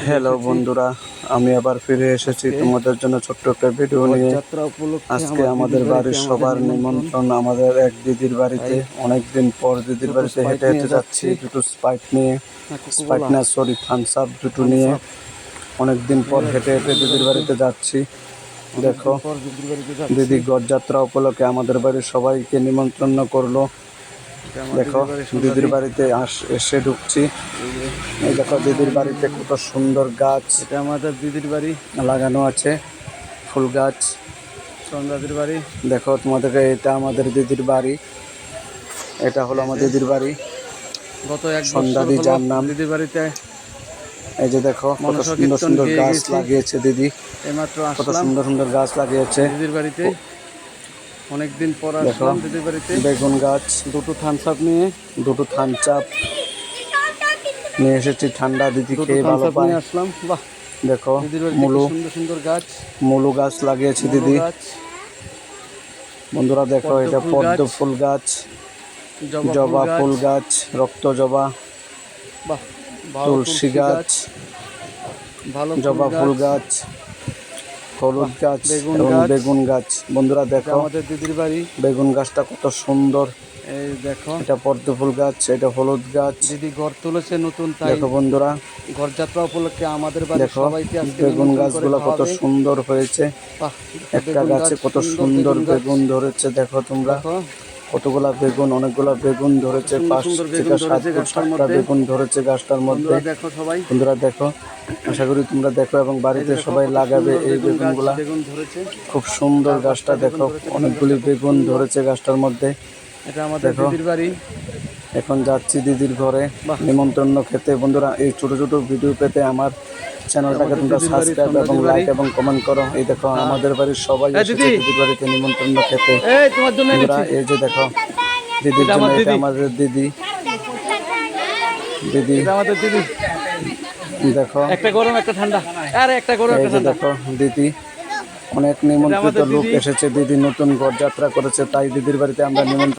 Hello বন্ধুরা, আমি আবার ফিরে এসেছি তোমাদের জন্য ছোট্ট একটা ভিডিও নিয়ে। আজকে আমাদের বাড়ির সবার নিমন্ত্রণ আমাদের এক দিদির বাড়িতে। অনেকদিন পর দিদির বাড়িতে হেঁটে হেঁটে যাচ্ছি, দুটো স্প্রাইট নিয়ে, স্প্রাইট না সরি থামস আপ দুটো নিয়ে। অনেকদিন পর হেঁটে হেঁটে দিদির বাড়িতে যাচ্ছি। দেখো, দিদি গড়যাত্রা উপলক্ষে আমাদের বাড়ির সবাইকে নিমন্ত্রণ করলো। দেখো, দিদির বাড়িতে এসে ঢুকছি। এই দেখো, দিদির বাড়িতে কত সুন্দর গাছ, এটা আমাদের দিদির বাড়ি লাগানো আছে, ফুল গাছ। সন্ধ্যাদির বাড়ি। দেখো তোমাদেরকে, এটা আমাদের দিদির বাড়ি, এটা হলো আমার দিদির বাড়ি। গত এক সন্ধ্যাদি যার নাম। দিদির বাড়িতে এই যে দেখো, কত সুন্দর সুন্দর গাছ লাগিয়েছে দিদি। এইমাত্র কত সুন্দর সুন্দর গাছ লাগিয়েছে দিদির বাড়িতে। অনেকদিন পর আসলাম দিদির বাড়িতে। বেগুন গাছ, দুটো থামস আপ নিয়ে, দুটো থামস আপ নিয়ে এসেছি। ঠান্ডা দিদি খেয়ে ভালো পায়। আসলাম। বাহ, দেখো মুলু, সুন্দর সুন্দর গাছ, মুলু গাছ লাগিয়েছে দিদি। বন্ধুরা দেখো, এটা পদ্ম ফুল গাছ, জবা ফুল গাছ, রক্ত জবা, তুলসী গাছ, জবা ফুল গাছ, হলুদ গাছ এবং বেগুন গাছ। বন্ধুরা দেখো, আমাদের দিদির বাড়ি। বেগুন গাছটা কত সুন্দর। এই দেখো, এটা পদ্ম ফুল গাছ, এটা হলুদ গাছ। দিদি ঘর তুলেছে নতুন, তাই দেখো বন্ধুরা, ঘরযাত্রা উপলক্ষে আমাদের বাড়ি সবাইকে আজকে বেগুন গাছগুলো কত সুন্দর হয়েছে। একটা গাছে কত সুন্দর বেগুন ধরেছে। দেখো তোমরা, কতগুলা বেগুন, অনেকগুলা বেগুন ধরেছে। 5 থেকে 7টা বেগুন ধরেছে গাছটার মধ্যে। দেখো সবাই, বন্ধুরা দেখো, আশা করি তোমরা দেখো এবং বাড়িতে সবাই লাগাবে এই বেগুনগুলা। খুব সুন্দর গাছটা। দেখো, অনেকগুলি বেগুন ধরেছে গাছটার মধ্যে। এটা আমাদের দিদির বাড়ি। এখন যাচ্ছি দিদির ঘরে নিমন্ত্রণ খেতে। বন্ধুরা, এই ছোট ছোট ভিডিও পেতে আমার চ্যানেলটাকে তোমরা সাবস্ক্রাইব এবং লাইক এবং কমেন্ট করো। এই দেখো, আমাদের বাড়ির সবাই এসেছে দিদির বাড়িতে নিমন্ত্রণ খেতে। এই যে দেখো, দিদির জন্য, এটা আমাদের দিদি, দিদি আমাদের দিদি। দেখো, একটা গরম একটা ঠান্ডা, আরে একটা গরম একটা ঠান্ডা। দেখো দিদি, অনেক নিমন্ত্রিত লোক এসেছে। দিদি নতুন ঘর যাত্রা করেছে, তাই দিদির বাড়িতে আমরা নিমন্ত্রণ